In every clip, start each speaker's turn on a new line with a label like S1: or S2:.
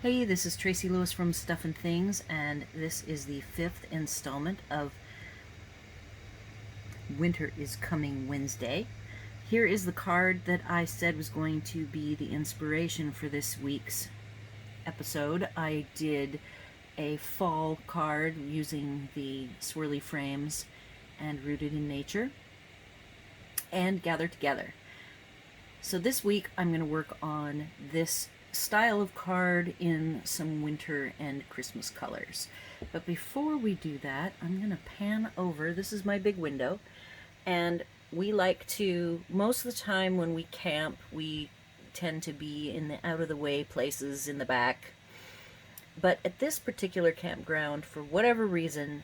S1: Hey, this is Tracy Lewis from Stuff and Things, and this is the 5th installment of Winter is Coming Wednesday. Here is the card that I said was going to be the inspiration for this week's episode. I did a fall card using the swirly frames and Rooted in Nature and Gather Together. So this week I'm going to work on this style of card in some winter and Christmas colors. But before we do that, I'm going to pan over. This is my big window, and we like to, most of the time when we camp, we tend to be in the out-of-the-way places in the back. But at this particular campground, for whatever reason,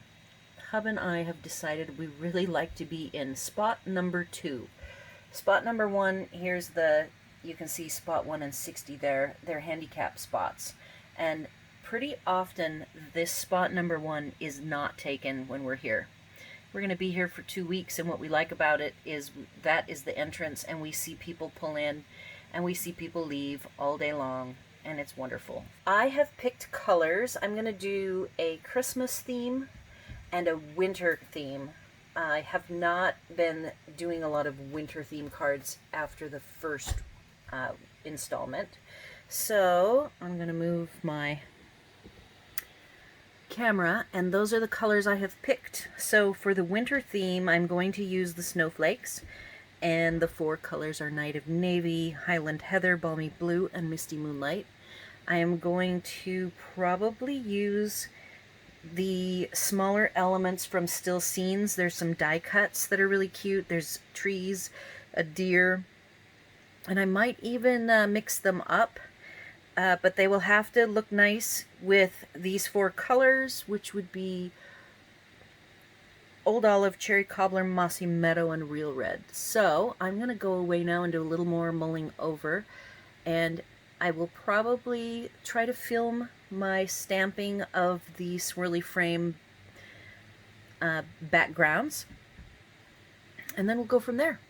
S1: Hub and I have decided we really like to be in spot number 2. Spot number 1, here's the, you can see spot 1 and 60 there, they're handicap spots. And pretty often this spot number 1 is not taken when we're here. We're going to be here for 2 weeks, and what we like about it is that is the entrance, and we see people pull in and we see people leave all day long, and it's wonderful. I have picked colors. I'm going to do a Christmas theme and a winter theme. I have not been doing a lot of winter theme cards after the first installment. So I'm going to move my camera, and those are the colors I have picked. So for the winter theme, I'm going to use the Snowflakes, and the 4 colors are Night of Navy, Highland Heather, Balmy Blue, and Misty Moonlight. I am going to probably use the smaller elements from Still Scenes. There's some die cuts that are really cute. There's trees, a deer, and I might even mix them up, but they will have to look nice with these 4 colors, which would be Old Olive, Cherry Cobbler, Mossy Meadow, and Real Red. So I'm going to go away now and do a little more mulling over, and I will probably try to film my stamping of the swirly frame backgrounds, and then we'll go from there.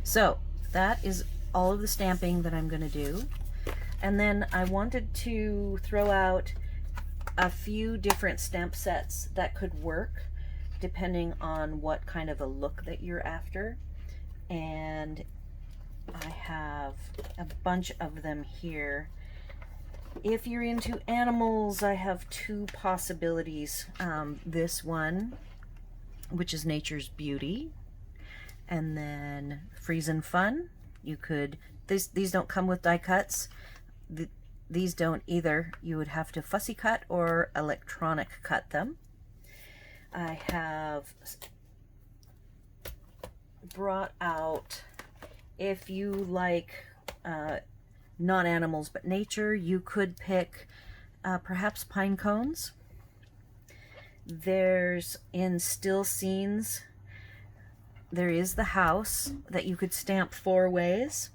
S1: So that is all of the stamping that I'm going to do. And then I wanted to throw out a few different stamp sets that could work depending on what kind of a look that you're after. And I have a bunch of them here. If you're into animals, I have two possibilities. This one, which is Nature's Beauty, and then Freezin' Fun. You could, these don't come with die cuts. These don't either. You would have to fussy cut or electronic cut them. I have brought out, if you like not animals but nature, you could pick perhaps pine cones. There's, in still scenes, there is the house that you could stamp 4 ways.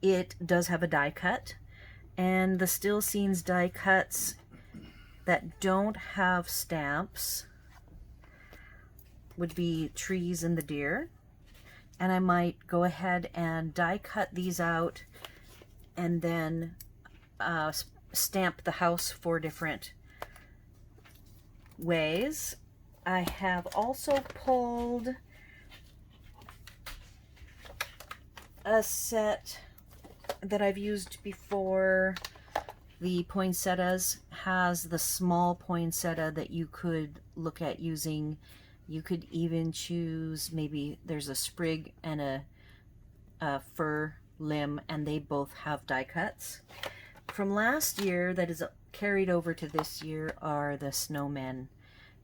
S1: It does have a die cut, and the still scenes die cuts that don't have stamps would be trees and the deer. And I might go ahead and die cut these out and then stamp the house 4 different ways. I have also pulled a set that I've used before. The poinsettias has the small poinsettia that you could look at using. You could even choose, maybe there's a sprig and a fir limb, and they both have die cuts. From last year that is carried over to this year are the snowmen,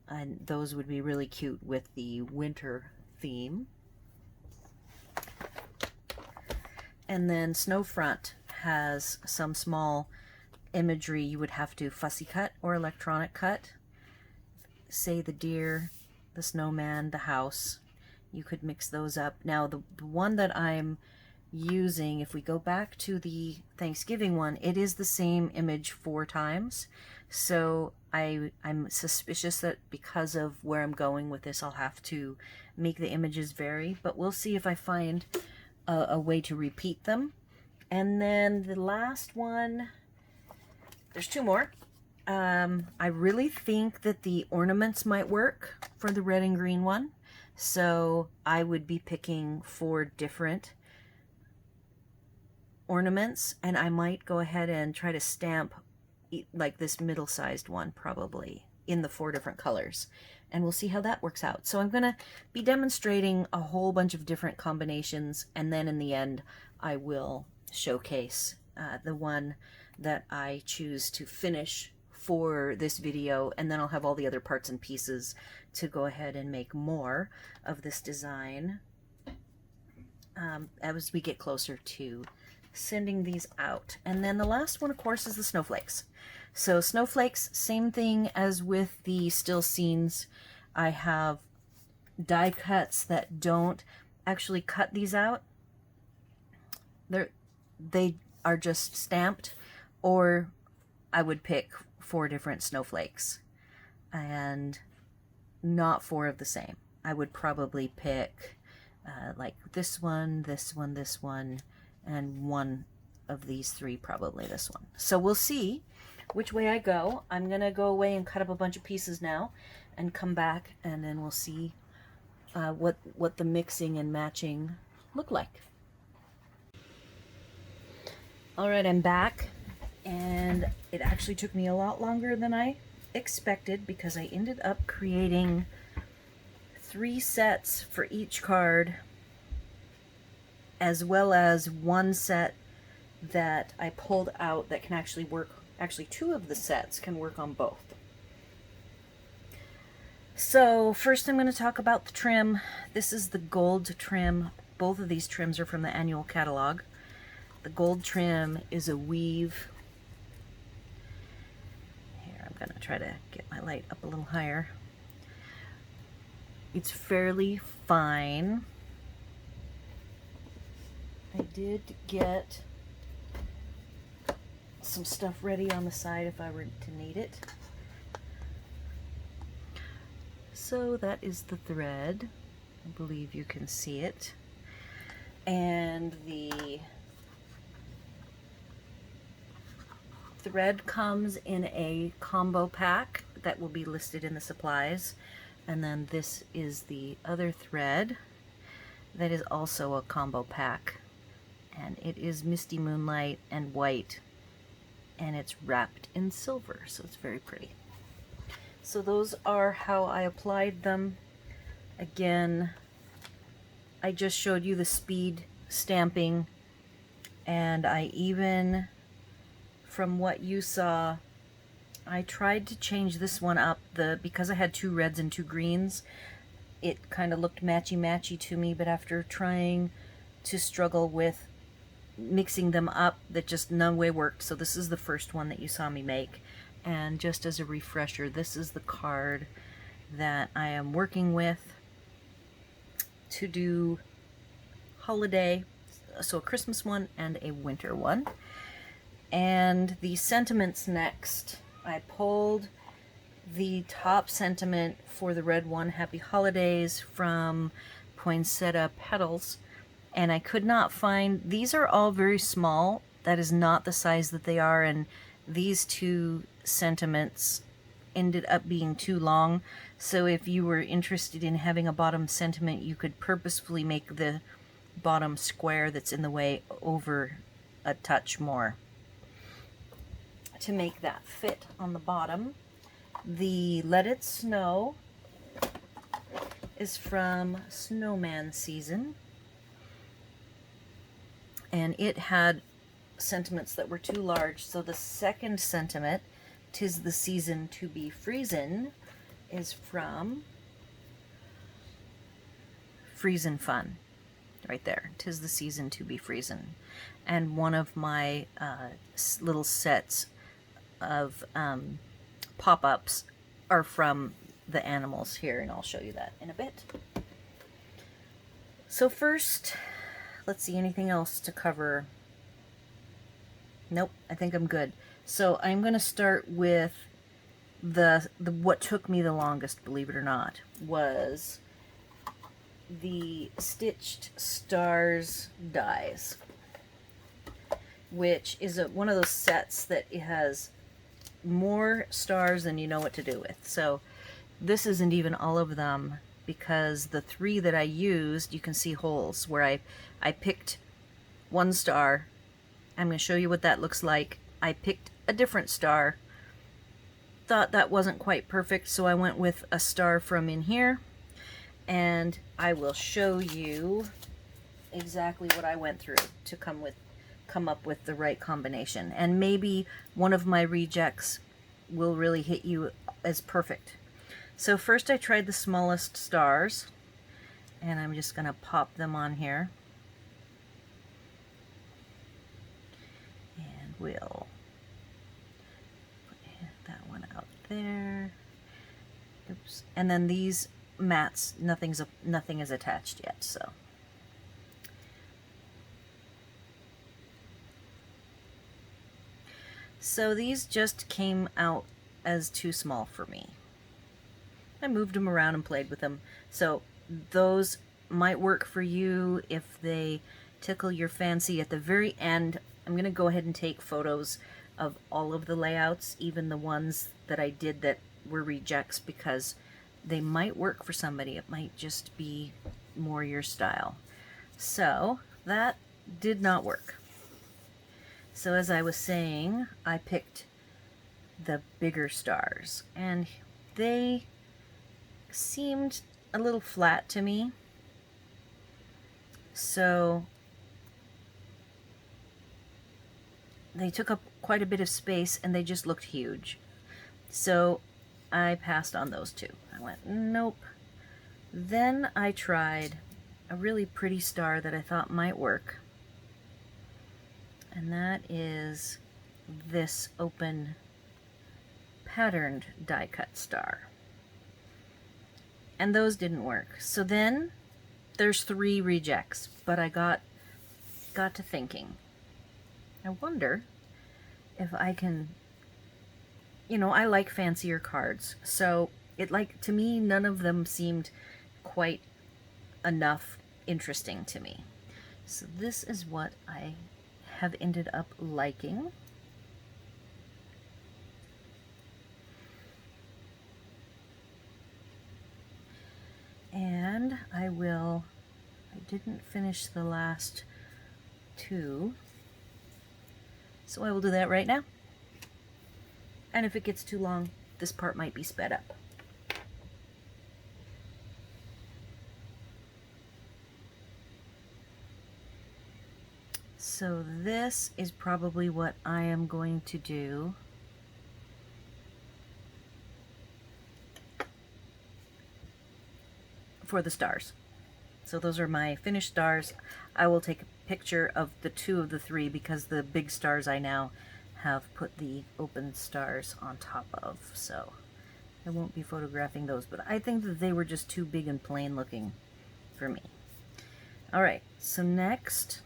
S1: and those would be really cute with the winter theme. And then Snowfront has some small imagery you would have to fussy cut or electronic cut. Say the deer, the snowman, the house. You could mix those up. Now the one that I'm using, if we go back to the Thanksgiving one, it is the same image 4 times. So I'm suspicious that because of where I'm going with this, I'll have to make the images vary, but we'll see if I find a way to repeat them. And then the last one, there's 2 more. I really think that the ornaments might work for the red and green one. So I would be picking 4 different ornaments, and I might go ahead and try to stamp like this middle-sized one probably in the 4 different colors. And we'll see how that works out. So I'm going to be demonstrating a whole bunch of different combinations, and then in the end I will showcase the one that I choose to finish for this video, and then I'll have all the other parts and pieces to go ahead and make more of this design as we get closer to sending these out. And then the last one, of course, is the snowflakes. So snowflakes, same thing as with the still scenes. I have die cuts that don't actually cut these out. They are just stamped, or I would pick 4 different snowflakes and not 4 of the same. I would probably pick like this one, this one, this one, and one of these 3, probably this one. So we'll see which way I go. I'm gonna go away and cut up a bunch of pieces now and come back, and then we'll see what the mixing and matching look like. Alright, I'm back, and it actually took me a lot longer than I expected because I ended up creating 3 sets for each card, as well as 1 set that I pulled out that can actually work. Actually, 2 of the sets can work on both. So first I'm going to talk about the trim. This is the gold trim. Both of these trims are from the annual catalog. The gold trim is a weave. Here, I'm going to try to get my light up a little higher. It's fairly fine. I did get some stuff ready on the side if I were to need it. So that is the thread. I believe you can see it. And the thread comes in a combo pack that will be listed in the supplies. And then this is the other thread that is also a combo pack. And it is Misty Moonlight and white, and it's wrapped in silver, so it's very pretty. So those are how I applied them. Again, I just showed you the speed stamping, and I even, from what you saw, I tried to change this one up. Because I had 2 reds and 2 greens, it kind of looked matchy-matchy to me, but after trying to struggle with mixing them up, that just no way worked. So this is the first one that you saw me make. And just as a refresher, this is the card that I am working with to do holiday, so a Christmas one and a winter one. And the sentiments next, I pulled the top sentiment for the red one, Happy Holidays, from Poinsettia Petals, and I could not find, these are all very small, that is not the size that they are, and these 2 sentiments ended up being too long. So if you were interested in having a bottom sentiment, you could purposefully make the bottom square that's in the way over a touch more to make that fit on the bottom. The Let It Snow is from Snowman Season, and it had sentiments that were too large. So the second sentiment, 'Tis the Season to be Freezin', is from Freezin' Fun. Right there, 'Tis the Season to be Freezin'. And one of my little sets of pop-ups are from the animals here, and I'll show you that in a bit. So first, let's see, anything else to cover? Nope, I think I'm good. So I'm going to start with the what took me the longest, believe it or not, was the Stitched Stars dies, which is one of those sets that it has more stars than you know what to do with. So this isn't even all of them, because the 3 that I used, you can see holes where I picked 1 star. I'm going to show you what that looks like. I picked a different star, thought that wasn't quite perfect, so I went with a star from in here, and I will show you exactly what I went through to come up with the right combination. And maybe one of my rejects will really hit you as perfect. So first I tried the smallest stars, and I'm just going to pop them on here. And we'll put that one out there. Oops. And then these mats, nothing is attached yet, so. So these just came out as too small for me. I moved them around and played with them. So those might work for you if they tickle your fancy. At the very end, I'm going to go ahead and take photos of all of the layouts, even the ones that I did that were rejects, because they might work for somebody. It might just be more your style. So that did not work. So as I was saying, I picked the bigger stars, and they seemed a little flat to me. So they took up quite a bit of space, and they just looked huge. So I passed on those 2. I went, nope. Then I tried a really pretty star that I thought might work. And that is this open patterned die cut star. And those didn't work. So then there's 3 rejects, but I got to thinking, I wonder if I can, you know, I like fancier cards. So to me, none of them seemed quite enough interesting to me. So this is what I have ended up liking. And I didn't finish the last two, so I will do that right now. And if it gets too long, this part might be sped up. So this is probably what I am going to do for the stars. So those are my finished stars. I will take a picture of the two of the three because the big stars I now have put the open stars on top of. So I won't be photographing those, but I think that they were just too big and plain looking for me. All right, so next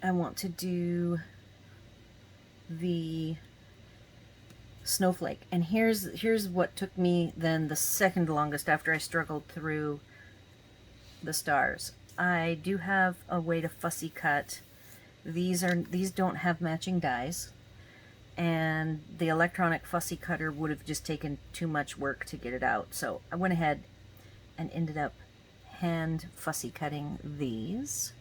S1: I want to do the snowflake, and here's what took me then the second longest after I struggled through the stars. I do have a way to fussy cut. These don't have matching dies, and the electronic fussy cutter would have just taken too much work to get it out. So I went ahead and ended up hand fussy cutting these.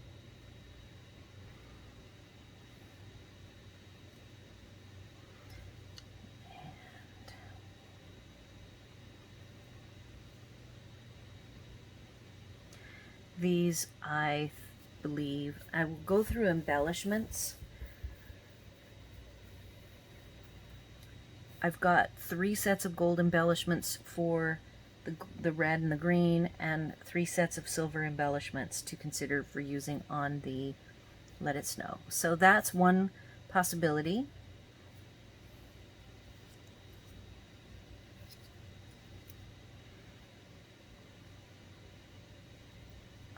S1: These, I believe, I will go through embellishments. I've got 3 sets of gold embellishments for the red and the green, and 3 sets of silver embellishments to consider for using on the Let It Snow. So that's one possibility.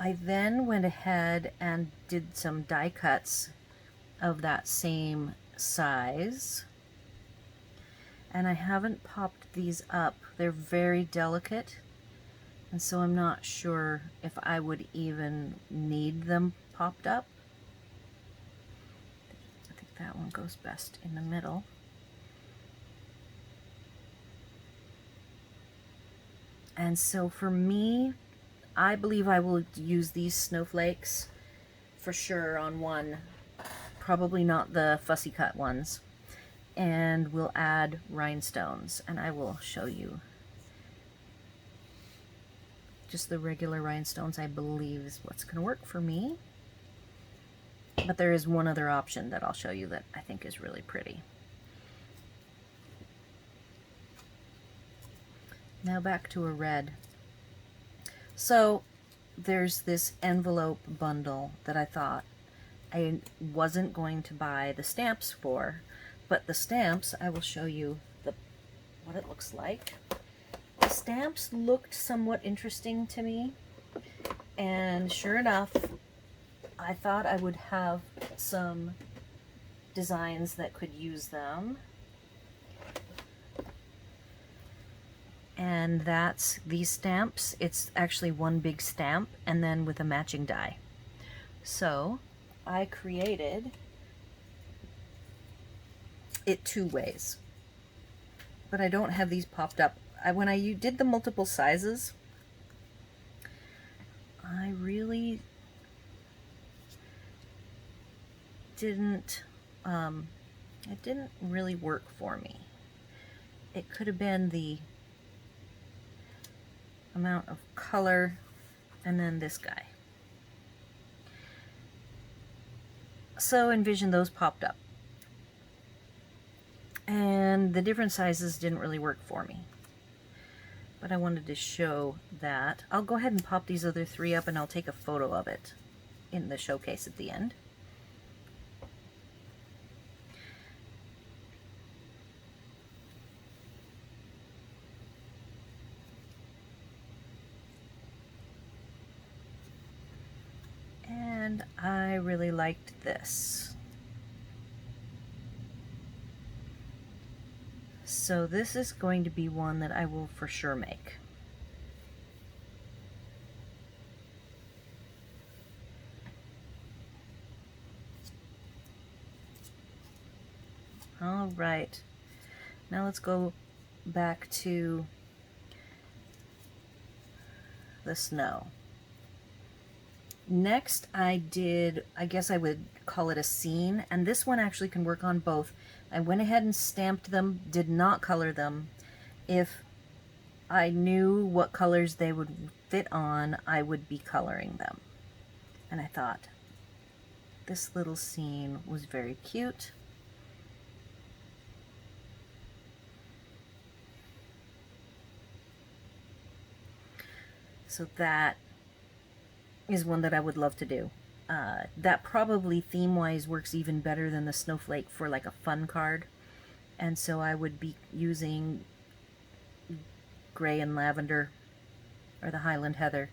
S1: I then went ahead and did some die cuts of that same size. And I haven't popped these up. They're very delicate, and so I'm not sure if I would even need them popped up. I think that one goes best in the middle. And so for me, I believe I will use these snowflakes for sure on one, probably not the fussy cut ones, and we'll add rhinestones, and I will show you just the regular rhinestones. I believe is what's going to work for me, but there is one other option that I'll show you that I think is really pretty. Now back to a red. So there's this envelope bundle that I thought I wasn't going to buy the stamps for, but the stamps, I will show you what it looks like. The stamps looked somewhat interesting to me, and sure enough, I thought I would have some designs that could use them. And that's these stamps. It's actually one big stamp and then with a matching die. So I created it 2 ways, but I don't have these popped up. When I did the multiple sizes, I really didn't, it didn't really work for me. It could have been the amount of color, and then this guy. So envision those popped up. And the different sizes didn't really work for me. But I wanted to show that. I'll go ahead and pop these other 3 up, and I'll take a photo of it in the showcase at the end. And I really liked this. So this is going to be one that I will for sure make. All right. Now let's go back to the snow. Next I did, I guess I would call it a scene, and this one actually can work on both. I went ahead and stamped them, did not color them. If I knew what colors they would fit on, I would be coloring them. And I thought this little scene was very cute. So that is one that I would love to do. That probably theme-wise works even better than the Snowflake for like a fun card. And so I would be using gray and lavender, or the Highland Heather,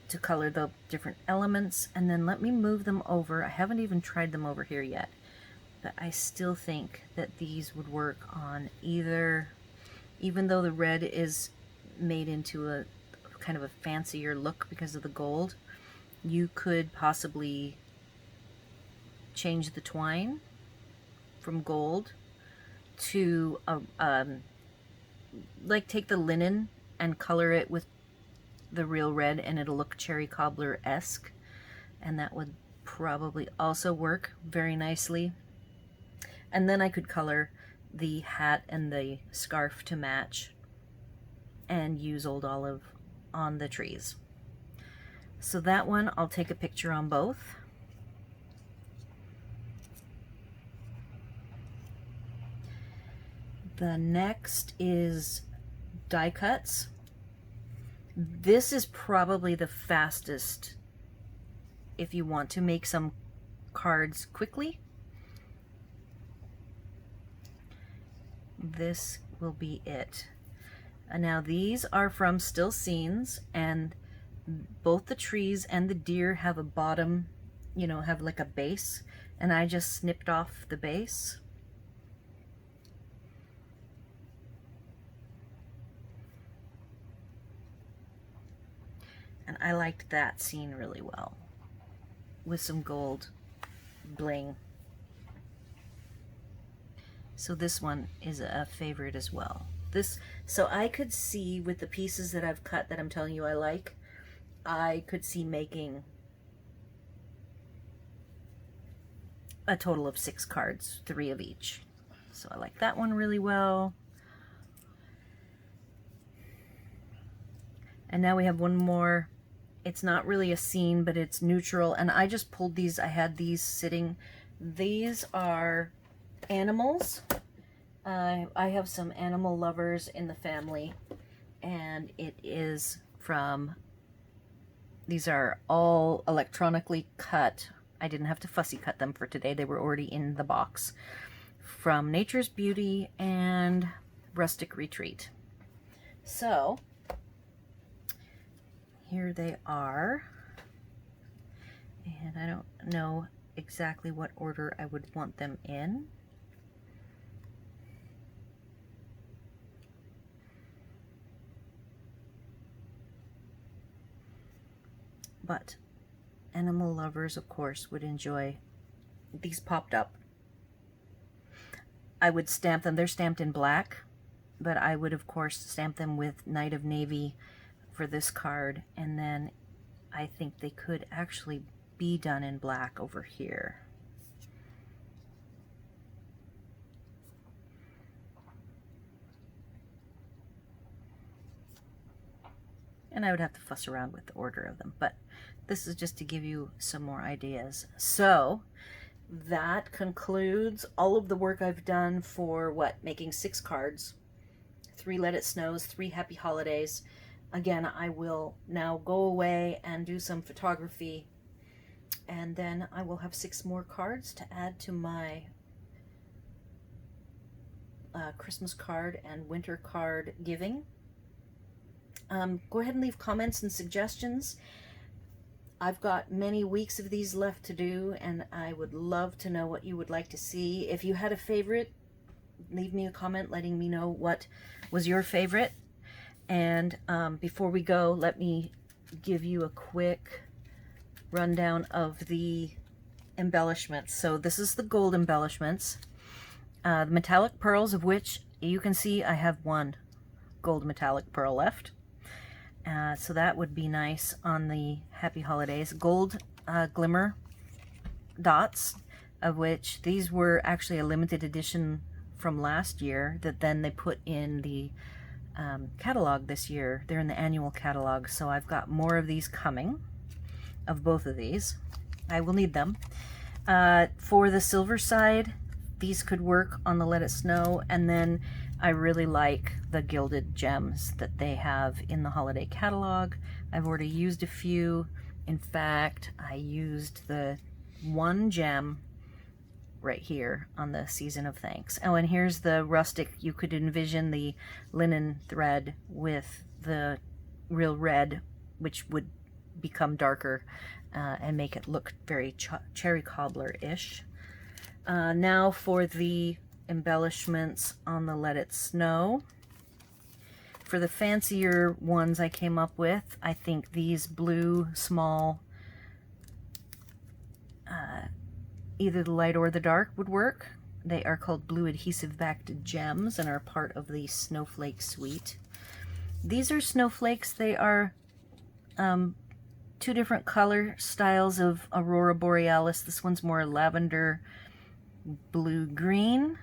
S1: to color the different elements. And then let me move them over. I haven't even tried them over here yet, but I still think that these would work on either, even though the red is made into a kind of a fancier look because of the gold, you could possibly change the twine from gold to like take the linen and color it with the real red, and it'll look cherry cobbler-esque, and that would probably also work very nicely. And then I could color the hat and the scarf to match and use Old Olive on the trees. So that one, I'll take a picture on both. The next is die cuts. This is probably the fastest if you want to make some cards quickly. This will be it. And now these are from Still Scenes, and both the trees and the deer have a bottom, you know, have like a base, and I just snipped off the base. And I liked that scene really well with some gold bling. So this one is a favorite as well. So I could see with the pieces that I've cut that I'm telling you I like, I could see making a total of 6 cards, 3 of each. So I like that one really well. And now we have one more. It's not really a scene, but it's neutral. And I just pulled these. I had these sitting. These are animals. I have some animal lovers in the family, and it is from, these are all electronically cut. I didn't have to fussy cut them for today. They were already in the box. From Nature's Beauty and Rustic Retreat. So here they are, and I don't know exactly what order I would want them in. But animal lovers, of course, would enjoy these. Popped up. I would stamp them. They're stamped in black, but I would, of course, stamp them with Night of Navy for this card, and then I think they could actually be done in black over here. And I would have to fuss around with the order of them, but this is just to give you some more ideas. So that concludes all of the work I've done for making 6 cards, 3 Let It Snows, 3 Happy Holidays. Again, I will now go away and do some photography, and then I will have 6 more cards to add to my Christmas card and winter card giving. Go ahead and leave comments and suggestions. I've got many weeks of these left to do, and I would love to know what you would like to see. If you had a favorite, leave me a comment letting me know what was your favorite. And before we go, let me give you a quick rundown of the embellishments. So this is the gold embellishments. The metallic pearls, of which you can see I have one gold metallic pearl left. So that would be nice on the Happy Holidays. Gold Glimmer dots, of which these were actually a limited edition from last year that then they put in the catalog this year. They're in the annual catalog, so I've got more of these coming, of both of these. I will need them. For the silver side, these could work on the Let It Snow, and then I really like the gilded gems that they have in the holiday catalog. I've already used a few. In fact, I used the one gem right here on the Season of Thanks. Oh, and here's the rustic. You could envision the linen thread with the real red, which would become darker and make it look very cherry cobbler-ish. Now for the embellishments on the Let It Snow. For the fancier ones I came up with, I think these blue small, either the light or the dark would work. They are called blue adhesive backed gems and are part of the Snowflake suite. These are snowflakes. They are two different color styles of Aurora Borealis. This one's more lavender blue-green,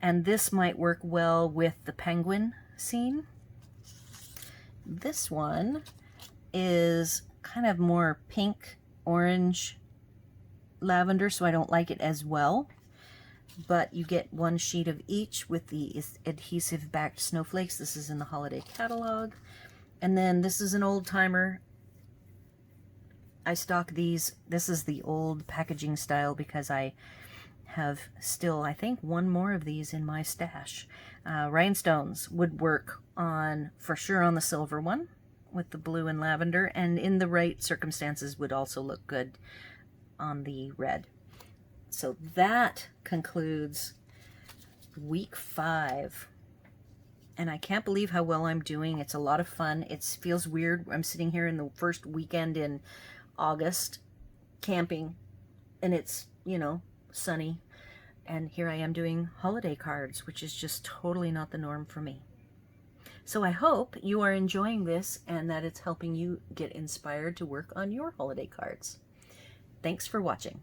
S1: and this might work well with the penguin scene. This one is kind of more pink, orange, lavender, so I don't like it as well. But you get one sheet of each with the adhesive backed snowflakes. This is in the holiday catalog. And then this is an old timer. I stock these. This is the old packaging style because I have still, I think, one more of these in my stash. Rhinestones would work on, for sure, on the silver one with the blue and lavender, and in the right circumstances would also look good on the red. So that concludes week 5. And I can't believe how well I'm doing. It's a lot of fun. It feels weird. I'm sitting here in the first weekend in August camping, and it's, you know, sunny. And here I am doing holiday cards, which is just totally not the norm for me. So I hope you are enjoying this and that it's helping you get inspired to work on your holiday cards. Thanks for watching.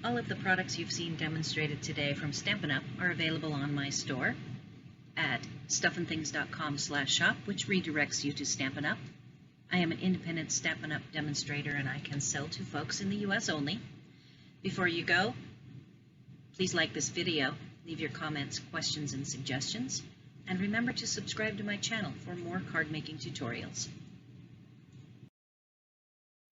S1: All of the products you've seen demonstrated today from Stampin' Up are available on my store at stuffandthings.com/shop, which redirects you to Stampin' Up. I am an independent Stampin' Up demonstrator, and I can sell to folks in the U.S. only. Before you go, please like this video, leave your comments, questions, and suggestions, and remember to subscribe to my channel for more card making tutorials.